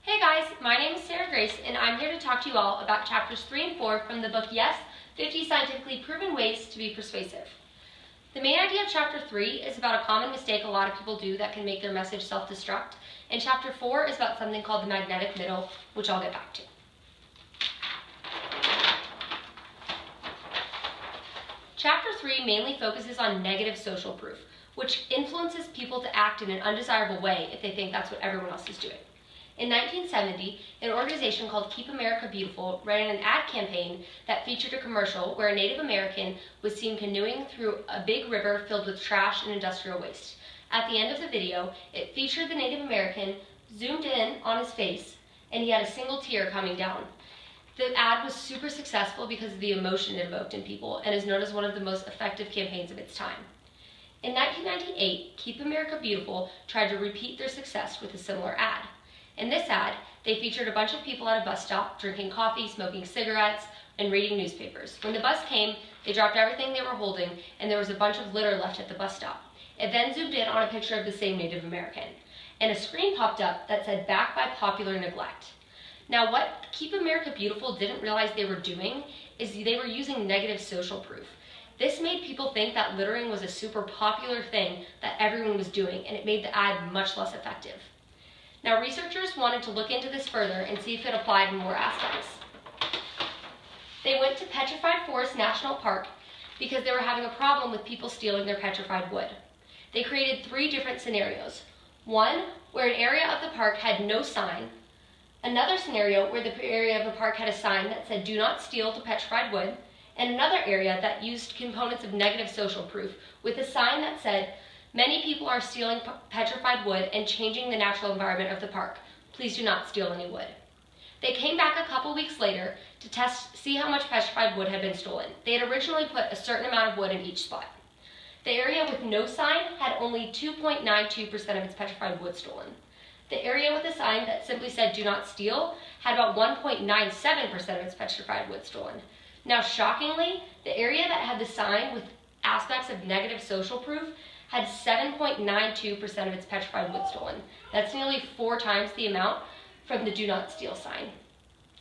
Hey guys, my name is Sarah Grace and I'm here to talk to you all about chapters 3 and 4 from the book Yes, 50 Scientifically Proven Ways to be Persuasive. The main idea of chapter 3 is about a common mistake a lot of people do that can make their message self-destruct, and chapter 4 is about something called the magnetic middle, which I'll get back to. Chapter 3 mainly focuses on negative social proof, which influences people to act in an undesirable way if they think that's what everyone else is doing. In 1970, an organization called Keep America Beautiful ran an ad campaign that featured a commercial where a Native American was seen canoeing through a big river filled with trash and industrial waste. At the end of the video, it featured the Native American zoomed in on his face, and he had a single tear coming down. The ad was super successful because of the emotion it evoked in people and is known as one of the most effective campaigns of its time. In 1998, Keep America Beautiful tried to repeat their success with a similar ad. In this ad, they featured a bunch of people at a bus stop drinking coffee, smoking cigarettes, and reading newspapers. When the bus came, they dropped everything they were holding, and there was a bunch of litter left at the bus stop. It then zoomed in on a picture of the same Native American, and a screen popped up that said, "Back by popular neglect." Now, what Keep America Beautiful didn't realize they were doing is they were using negative social proof. This made people think that littering was a super popular thing that everyone was doing, and it made the ad much less effective. Now, researchers wanted to look into this further and see if it applied in more aspects. They went to Petrified Forest National Park because they were having a problem with people stealing their petrified wood. They created 3 different scenarios. One, where an area of the park had no sign. Another scenario where the area of the park had a sign that said, "Do not steal the petrified wood." And another area that used components of negative social proof with a sign that said, "Many people are stealing petrified wood and changing the natural environment of the park. Please do not steal any wood." They came back a couple weeks later to see how much petrified wood had been stolen. They had originally put a certain amount of wood in each spot. The area with no sign had only 2.92% of its petrified wood stolen. The area with a sign that simply said "Do not steal" had about 1.97% of its petrified wood stolen. Now, shockingly, the area that had the sign with aspects of negative social proof had 7.92% of its petrified wood stolen. That's nearly 4 times the amount from the "Do not steal" sign.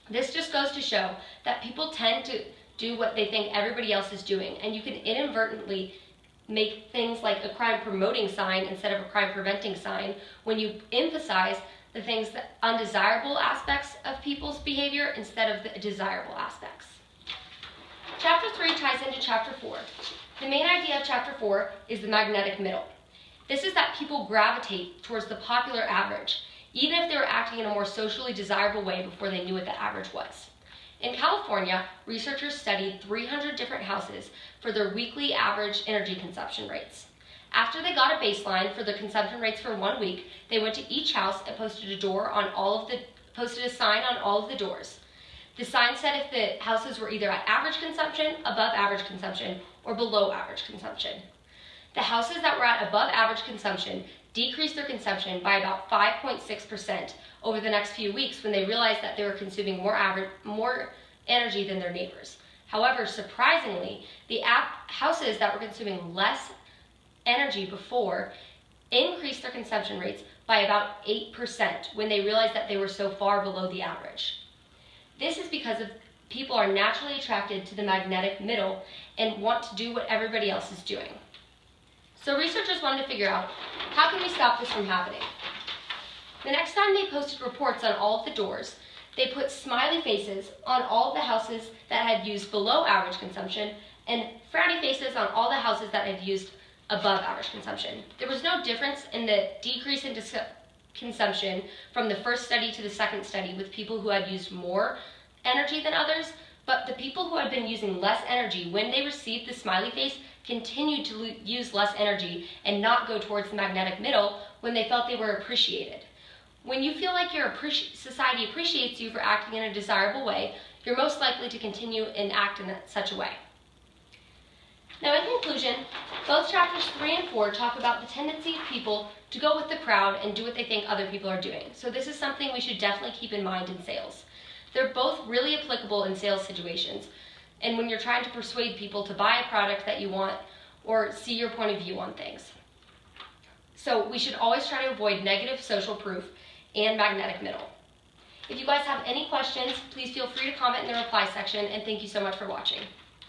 This just goes to show that people tend to do what they think everybody else is doing, and you can inadvertently make things like a crime promoting sign instead of a crime preventing sign when you emphasize the things that undesirable aspects of people's behavior instead of the desirable aspects. Chapter 3 ties into chapter 4. The main idea of chapter 4 is the magnetic middle. This is that people gravitate towards the popular average, even if they were acting in a more socially desirable way before they knew what the average was. In California, researchers studied 300 different houses for their weekly average energy consumption rates. After they got a baseline for the consumption rates for 1 week, they went to each house and posted a sign on all of the doors. The sign said if the houses were either at average consumption, above average consumption, or below average consumption. The houses that were at above average consumption decreased their consumption by about 5.6% over the next few weeks when they realized that they were consuming more energy than their neighbors. However, surprisingly, the houses that were consuming less energy before increased their consumption rates by about 8% when they realized that they were so far below the average. This is because people are naturally attracted to the magnetic middle and want to do what everybody else is doing. So researchers wanted to figure out, how can we stop this from happening? The next time they posted reports on all of the doors, they put smiley faces on all of the houses that had used below average consumption and frowny faces on all the houses that had used above average consumption. There was no difference in the decrease in consumption from the first study to the second study with people who had used more energy than others, but the people who had been using less energy, when they received the smiley face, continued to use less energy and not go towards the magnetic middle when they felt they were appreciated. When you feel like your society appreciates you for acting in a desirable way, you're most likely to continue and act in such a way. Now, in conclusion, both chapters 3 and 4 talk about the tendency of people to go with the crowd and do what they think other people are doing. So this is something we should definitely keep in mind in sales. They're both really applicable in sales situations, and when you're trying to persuade people to buy a product that you want or see your point of view on things. So we should always try to avoid negative social proof and magnetic middle. If you guys have any questions, please feel free to comment in the reply section, and thank you so much for watching.